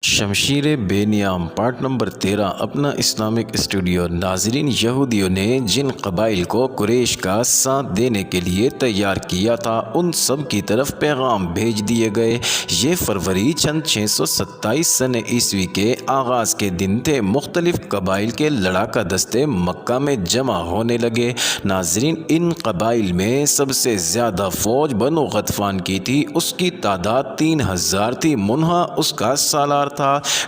شمشیر بے نیام part number 13 اپنا Islamic studio. ناظرین، یہودیوں نے جن قبائل کو قریش کا ساتھ دینے کے لیے تیار کیا تھا ان سب کی طرف پیغام بھیج دیے گئے۔ یہ فروری چند 627 سن عیسوی کے آغاز کے دن تھے۔ مختلف قبائل کے لڑاکا دستے مکہ میں جمع ہونے لگے۔ ناظرین، ان قبائل میں سب سے زیادہ فوج بنو غطفان کی تھی، اس کی تعداد 3000 تھی، منہا اس کا سالار تھا۔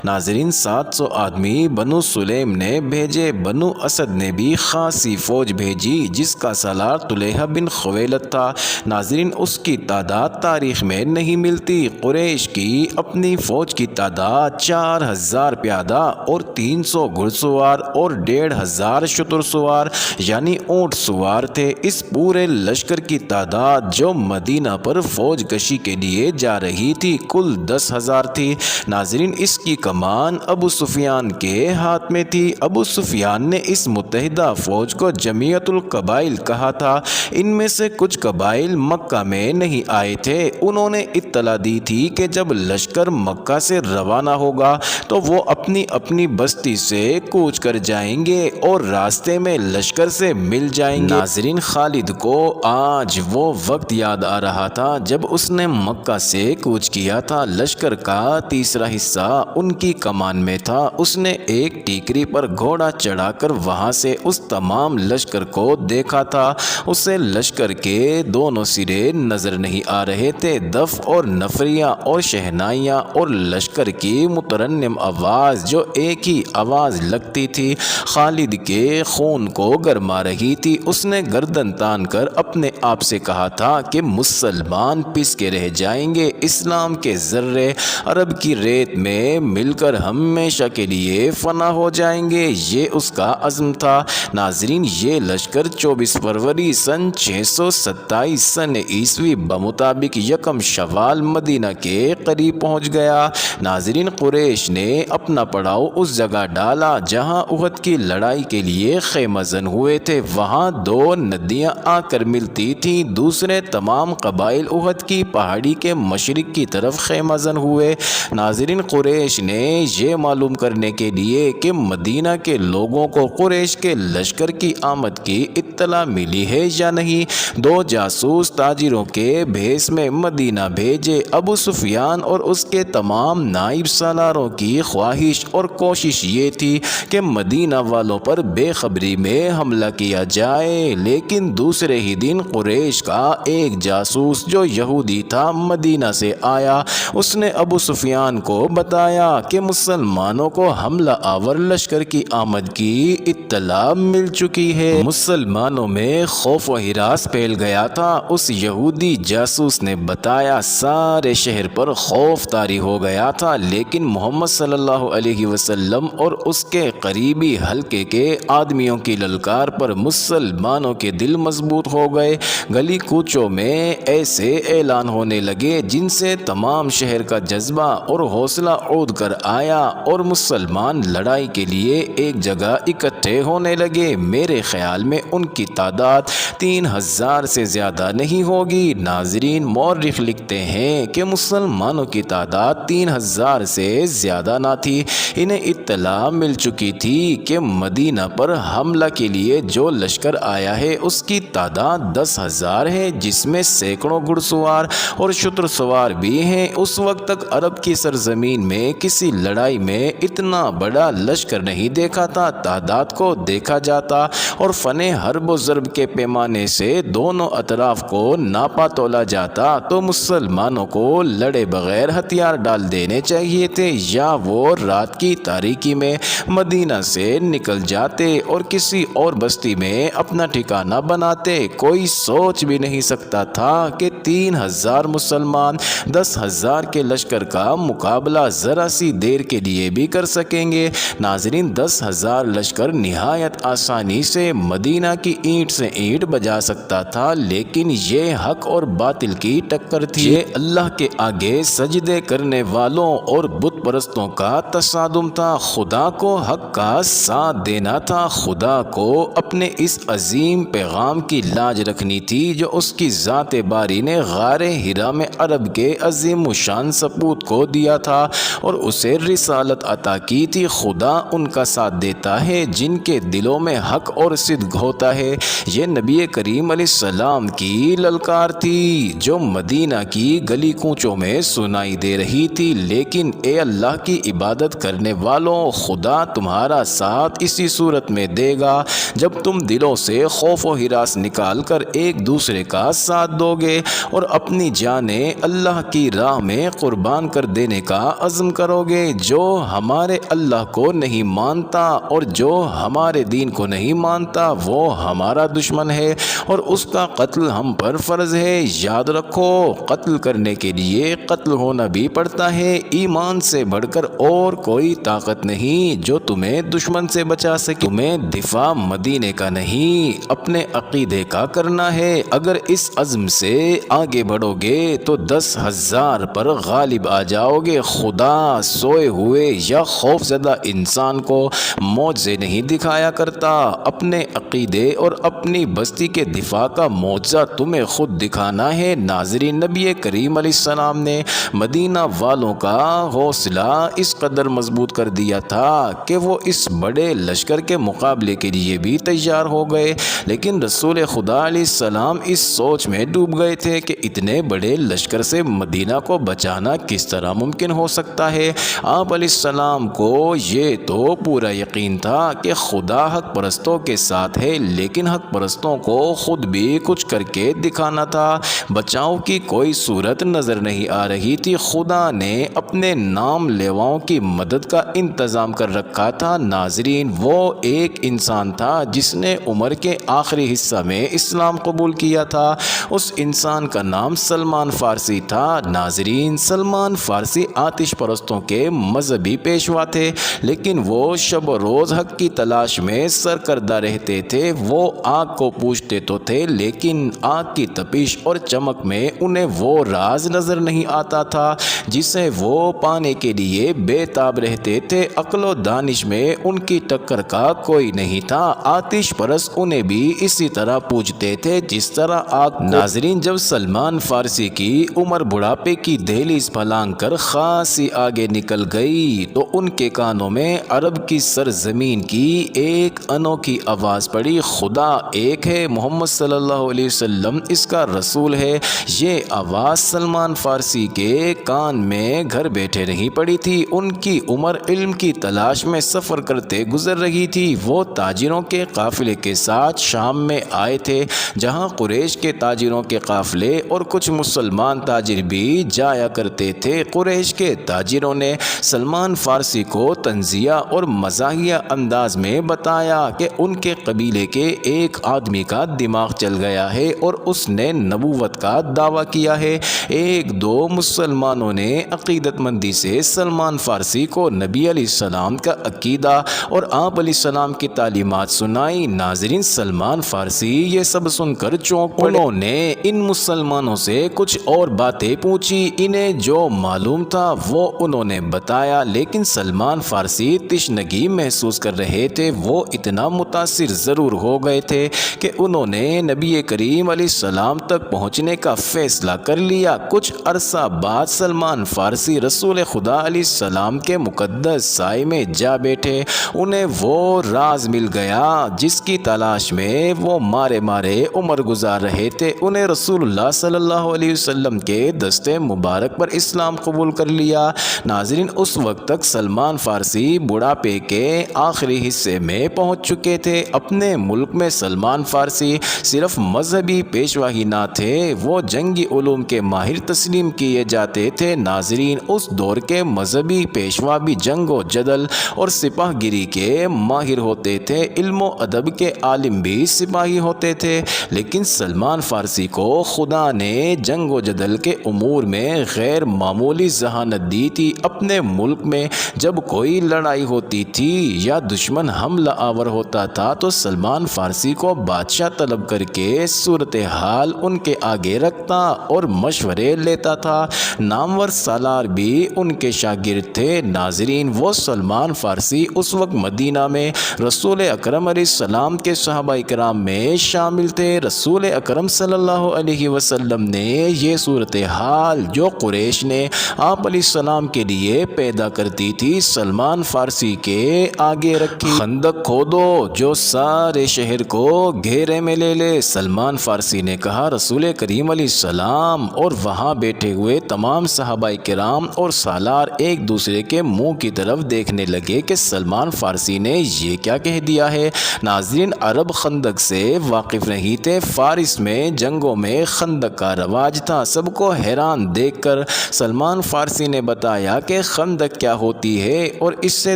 ناظرین، 700 آدمی بنو سلیم نے بھیجے۔ بنو اسد نے بھی خاصی فوج بھیجی جس کا سالار طلحہ بن خویلد تھا۔ ناظرین، اس کی تعداد تاریخ میں نہیں ملتی۔ قریش کی اپنی فوج کی تعداد 4000 پیادہ اور 300 گھڑ سوار اور 1500 شتر سوار یعنی اونٹ سوار تھے۔ اس پورے لشکر کی تعداد جو مدینہ پر فوج کشی کے لیے جا رہی تھی کل 10,000 تھی۔ ناظرین، اس کی کمان ابو سفیان کے ہاتھ میں تھی۔ ابو سفیان نے اس متحدہ فوج کو جمیعت القبائل کہا تھا۔ ان میں سے کچھ قبائل مکہ میں نہیں آئے تھے۔ انہوں نے اطلاع دی تھی کہ جب لشکر مکہ سے روانہ ہوگا تو وہ اپنی اپنی بستی سے کوچ کر جائیں گے اور راستے میں لشکر سے مل جائیں گے۔ ناظرین، خالد کو آج وہ وقت یاد آ رہا تھا جب اس نے مکہ سے کوچ کیا تھا۔ لشکر کا تیسرا حصہ ان کی کمان میں تھا۔ اس نے ایک ٹیکری پر گھوڑا چڑھا کر وہاں سے اس تمام لشکر کو دیکھا تھا۔ اسے لشکر کے دونوں سرے نظر نہیں آ رہے تھے۔ دف اور نفریاں اور شہنائیاں اور لشکر کی مترنم آواز جو ایک ہی آواز لگتی تھی خالد کے خون کو گرما رہی تھی۔ اس نے گردن تان کر اپنے آپ سے کہا تھا کہ مسلمان پس کے رہ جائیں گے، اسلام کے ذرے عرب کی ریت میں مل کر ہمیشہ کے لیے فنا ہو جائیں گے۔ یہ اس کا عزم تھا۔ ناظرین، یہ لشکر 24 فروری سن 627 سن عیسوی بمطابق 1 شوال مدینہ کے قریب پہنچ گیا۔ ناظرین، قریش نے اپنا پڑاؤ اس جگہ ڈالا جہاں احد کی لڑائی کے لیے خیمہ زن ہوئے تھے۔ وہاں 2 ندیاں آ کر ملتی تھیں۔ دوسرے تمام قبائل احد کی پہاڑی کے مشرق کی طرف خیمہ زن ہوئے۔ ناظرین، قریش نے یہ معلوم کرنے کے لیے کہ مدینہ کے لوگوں کو قریش کے لشکر کی آمد کی اطلاع ملی ہے یا نہیں، 2 جاسوس تاجروں کے بھیس میں مدینہ بھیجے۔ ابو سفیان اور اس کے تمام نائب سالاروں کی خواہش اور کوشش یہ تھی کہ مدینہ والوں پر بے خبری میں حملہ کیا جائے، لیکن دوسرے ہی دن قریش کا ایک جاسوس جو یہودی تھا مدینہ سے آیا۔ اس نے ابو سفیان کو بتایا کہ مسلمانوں کو حملہ آور لشکر کی آمد کی اطلاع مل چکی ہے۔ مسلمانوں میں خوف و ہراس پھیل گیا تھا۔ اس یہودی جاسوس نے بتایا سارے شہر پر خوف طاری ہو گیا تھا، لیکن محمد صلی اللہ علیہ وسلم اور اس کے قریبی حلقے کے آدمیوں کی للکار پر مسلمانوں کے دل مضبوط ہو گئے۔ گلی کوچوں میں ایسے اعلان ہونے لگے جن سے تمام شہر کا جذبہ اور حوصلہ عود کر آیا اور مسلمان لڑائی کے لیے ایک جگہ اکٹھے ہونے لگے۔ میرے خیال میں ان کی تعداد 3000 سے زیادہ نہیں ہوگی۔ ناظرین، مورخ لکھتے ہیں کہ مسلمانوں کی تعداد 3000 سے زیادہ نہ تھی۔ انہیں اطلاع مل چکی تھی کہ مدینہ پر حملہ کے لیے جو لشکر آیا ہے اس کی تعداد 10,000 ہے، جس میں سینکڑوں گھڑ سوار اور شتر سوار بھی ہیں۔ اس وقت تک عرب کی سرزمین میں کسی لڑائی میں اتنا بڑا لشکر نہیں دیکھا تھا۔ تعداد کو دیکھا جاتا اور فن حرب و ضرب کے پیمانے سے دونوں اطراف کو ناپا تولا جاتا تو مسلمانوں کو لڑے بغیر ہتھیار ڈال دینے چاہیے تھے، یا وہ رات کی تاریکی میں مدینہ سے نکل جاتے اور کسی اور بستی میں اپنا ٹھکانہ بناتے۔ کوئی سوچ بھی نہیں سکتا تھا کہ 3000 مسلمان 10,000 کے لشکر کا مقابلہ ذرا سی دیر کے لیے بھی کر سکیں گے۔ ناظرین، 10,000 لشکر نہایت آسانی سے مدینہ کی اینٹ سے اینٹ بجا سکتا تھا، لیکن یہ حق اور باطل کی ٹکر تھی۔ یہ اللہ کے آگے سجدے کرنے والوں اور بت پرستوں کا تصادم تھا۔ خدا کو حق کا ساتھ دینا تھا۔ خدا کو اپنے اس عظیم پیغام کی لاج رکھنی تھی جو اس کی ذات باری نے غار ہرا میں عرب کے عظیم الشان سپوت کو دیا تھا۔ اور اسے رسالت عطا کی تھی۔ خدا ان کا ساتھ دیتا ہے جن کے دلوں میں حق اور صدق ہوتا ہے۔ یہ نبی کریم علیہ السلام کی للکار تھی جو مدینہ کی گلی کوچوں میں سنائی دے رہی تھی، لیکن اے اللہ کی عبادت کرنے والوں، خدا تمہارا ساتھ اسی صورت میں دے گا جب تم دلوں سے خوف و ہراس نکال کر ایک دوسرے کا ساتھ دو گے اور اپنی جانیں اللہ کی راہ میں قربان کر دینے کا عزم کرو گے۔ جو ہمارے اللہ کو نہیں مانتا اور جو ہمارے دین کو نہیں مانتا وہ ہمارا دشمن ہے اور اس کا قتل ہم پر فرض ہے۔ یاد رکھو، قتل کرنے کے لیے قتل ہونا بھی پڑتا ہے۔ ایمان سے بڑھ کر اور کوئی طاقت نہیں جو تمہیں دشمن سے بچا سکے۔ تمہیں دفاع مدینے کا نہیں، اپنے عقیدے کا کرنا ہے۔ اگر اس عزم سے آگے بڑھو گے تو 10,000 پر غالب آ جاؤ گے۔ خدا سوئے ہوئے یا خوف زدہ انسان کو معجزے نہیں دکھایا کرتا، اپنے عقیدے اور اپنی بستی کے دفاع کا معجزہ تمہیں خود دکھانا ہے۔ ناظرین، نبی کریم علیہ السلام نے مدینہ والوں کا حوصلہ اس قدر مضبوط کر دیا تھا کہ وہ اس بڑے لشکر کے مقابلے کے لیے بھی تیار ہو گئے، لیکن رسول خدا علیہ السلام اس سوچ میں ڈوب گئے تھے کہ اتنے بڑے لشکر سے مدینہ کو بچانا کس طرح ممکن ہو سکتا ہے۔ آپ علیہ السلام کو یہ تو پورا یقین تھا کہ خدا حق پرستوں کے ساتھ ہے، لیکن حق پرستوں کو خود بھی کچھ کر کے دکھانا تھا۔ بچاؤ کی کوئی صورت نظر نہیں آ رہی تھی۔ خدا نے اپنے نام لیواؤں کی مدد کا انتظام کر رکھا تھا۔ ناظرین، وہ ایک انسان تھا جس نے عمر کے آخری حصہ میں اسلام قبول کیا تھا۔ اس انسان کا نام سلمان فارسی تھا۔ ناظرین، سلمان فارسی آتش پرستوں کے مذہبی پیشوا تھے، لیکن وہ شب و روز حق کی تلاش میں سرکردہ رہتے تھے۔ وہ آگ کو پوجتے تو تھے، لیکن آگ کی تپش اور چمک میں انہیں وہ راز نظر نہیں آتا تھا جسے وہ پانے کے لیے بے تاب رہتے تھے۔ عقل و دانش میں ان کی ٹکر کا کوئی نہیں تھا۔ آتش پرست انہیں بھی اسی طرح پوجتے تھے جس طرح آگ۔ ناظرین، جب سلمان فارسی کی عمر بڑھاپے کی دہلیز پھلانگ کر خاصی آگے نکل گئی تو ان کے کانوں میں عرب کی سرزمین کی ایک انوکھی آواز پڑی، خدا ایک ہے، محمد صلی اللہ علیہ وسلم اس کا رسول ہے۔ یہ آواز سلمان فارسی کے کان میں گھر بیٹھے نہیں پڑی تھی۔ ان کی عمر علم کی تلاش میں سفر کرتے گزر رہی تھی۔ وہ تاجروں کے قافلے کے ساتھ شام میں آئے تھے، جہاں قریش کے تاجروں کے قافلے اور کچھ مسلمان تاجر بھی جایا کرتے تھے۔ قریش کے تاجروں نے سلمان فارسی کو تنزیہ اور مزاحیہ انداز میں بتایا کہ ان کے قبیلے کے ایک آدمی کا دماغ چل گیا ہے اور اس نے نبوت کا دعویٰ کیا ہے۔ ایک دو مسلمانوں نے عقیدت مندی سے سلمان فارسی کو نبی علیہ السلام کا عقیدہ اور آپ علیہ السلام کی تعلیمات سنائی۔ ناظرین، سلمان فارسی یہ سب سن کر چونک پڑے۔ انہوں نے ان مسلمانوں سے کچھ اور باتیں پوچھی، انہیں جو معلوم تھا وہ انہوں نے بتایا، لیکن سلمان فارسی تشنگی محسوس کر رہے تھے۔ وہ اتنا متاثر ضرور ہو گئے تھے کہ انہوں نے نبی کریم علیہ السلام تک پہنچنے کا فیصلہ کر لیا۔ کچھ عرصہ بعد سلمان فارسی رسول خدا علیہ السلام کے مقدس سائے میں جا بیٹھے۔ انہیں وہ راز مل گیا جس کی تلاش میں وہ مارے مارے عمر گزار رہے تھے۔ انہیں رسول اللہ صلی اللہ علیہ وسلم کے دستے مبارک پر اسلام قبول کر لیا۔ ناظرین، اس وقت تک سلمان فارسی بڑھاپے کے آخری حصے میں پہنچ چکے تھے۔ اپنے ملک میں سلمان فارسی صرف مذہبی پیشوا ہی نہ تھے، وہ جنگی علوم کے ماہر تسلیم کیے جاتے تھے۔ ناظرین، اس دور کے مذہبی پیشوا بھی جنگ و جدل اور سپاہ گیری کے ماہر ہوتے تھے، علم و ادب کے عالم بھی سپاہی ہوتے تھے، لیکن سلمان فارسی کو خدا نے جنگ و جدل کے امور میں غیر معمولی ذہانت دی تھی۔ اپنے ملک میں جب کوئی لڑائی ہوتی تھی یا دشمن حملہ آور ہوتا تھا تو سلمان فارسی کو بادشاہ طلب کر کے صورتحال ان کے آگے رکھتا اور مشورے لیتا تھا۔ نامور سالار بھی ان کے شاگرد تھے۔ ناظرین، وہ سلمان فارسی اس وقت مدینہ میں رسول اکرم علیہ السلام کے صحابہ کرام میں شامل تھے۔ رسول اکرم صلی اللہ علیہ وسلم نے یہ صورتحال جو قریش نے آپ علیہ السلام السلام کے لیے پیدا کرتی تھی سلمان فارسی کے آگے رکھی۔ خندق کھودو جو سارے شہر کو گھیرے میں لے لے۔ سلمان فارسی نے کہا رسول کریم علیہ السلام اور وہاں بیٹھے ہوئے تمام صحابہ کرام اور سالار ایک دوسرے کے منہ کی طرف دیکھنے لگے کہ سلمان فارسی نے یہ کیا کہہ دیا ہے۔ ناظرین، عرب خندق سے واقف نہیں تھے۔ فارس میں جنگوں میں خندق کا رواج تھا۔ سب کو حیران دیکھ کر سلمان فارسی نے بتایا کہ خندق کیا ہوتی ہے اور اس سے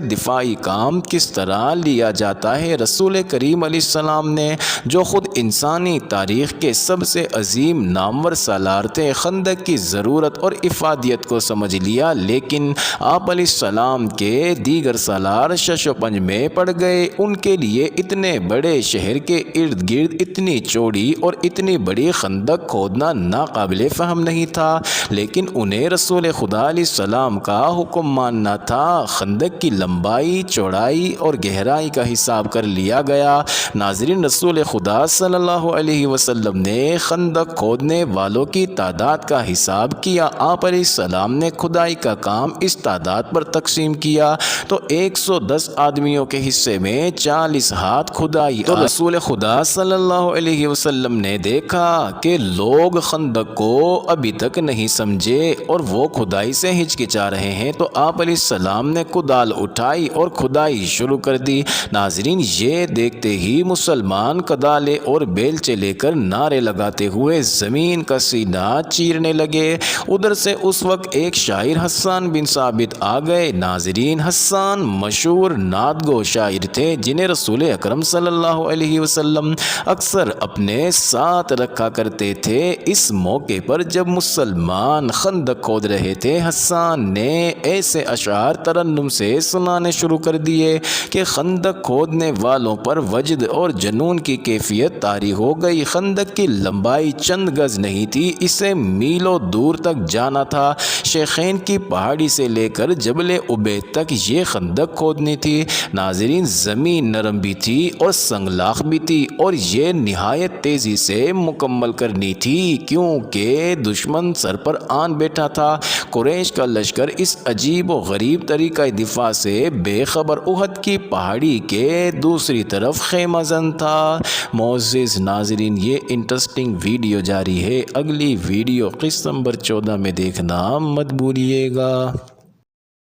دفاعی کام کس طرح لیا جاتا ہے۔ رسول کریم علیہ السلام نے جو خود انسانی تاریخ کے سب سے عظیم نامور سالار تھے، خندق کی ضرورت اور افادیت کو سمجھ لیا، لیکن آپ علیہ السلام کے دیگر سالار شش و پنج میں پڑ گئے۔ ان کے لیے اتنے بڑے شہر کے ارد گرد اتنی چوڑی اور اتنی بڑی خندق کھودنا ناقابل فہم نہیں تھا، لیکن انہیں رسول خدا علیہ السلام کا حکم ماننا تھا۔ خندق کی لمبائی، چوڑائی اور گہرائی کا حساب کر لیا گیا۔ ناظرین، رسول خدا صلی اللہ علیہ وسلم نے خندق کھودنے والوں کی تعداد کا حساب کیا۔ آپ علیہ السلام نے کھدائی کا کام اس تعداد پر تقسیم کیا تو 110 آدمیوں کے حصے میں 40 ہاتھ کھدائی۔ تو رسول خدا صلی اللہ علیہ وسلم نے دیکھا کہ لوگ خندق کو ابھی تک نہیں سمجھے اور وہ کھدائی سے ہچکچا رہے ہیں، تو آپ علیہ السلام نے کدال اٹھائی اور کھدائی شروع کر دی۔ ناظرین، یہ دیکھتے ہی مسلمان کدالے اور بیلچے لے کر نعرے لگاتے ہوئے زمین کا سینہ چیرنے لگے۔ ادھر سے اس وقت ایک شاعر حسان بن ثابت آ گئے۔ ناظرین، حسان مشہور نعت گو شاعر تھے جنہیں رسول اکرم صلی اللہ علیہ وسلم اکثر اپنے ساتھ رکھا کرتے تھے۔ اس موقع پر جب مسلمان خندق کھود رہے تھے، حسان نے ایسے اشعار ترنم سے سنانے شروع کر دیے کہ خندق کھودنے والوں پر وجد اور جنون کی کیفیت طاری ہو گئی۔ خندق کی لمبائی چند گز نہیں تھی، اسے میلوں دور تک جانا تھا۔ شیخین کی پہاڑی سے لے کر جبل عبید تک یہ خندق کھودنی تھی۔ ناظرین، زمین نرم بھی تھی اور سنگلاخ بھی تھی اور یہ نہایت تیزی سے مکمل کرنی تھی کیونکہ دشمن سر پر آن بیٹھا تھا۔ قریش کا لشکر اس عجیب و غریب طریقہ دفاع سے بے خبر احد کی پہاڑی کے دوسری طرف خیمہ زن تھا۔ معزز ناظرین، یہ انٹرسٹنگ ویڈیو جاری ہے، اگلی ویڈیو قسط نمبر 14 میں دیکھنا مت بھولیے گا۔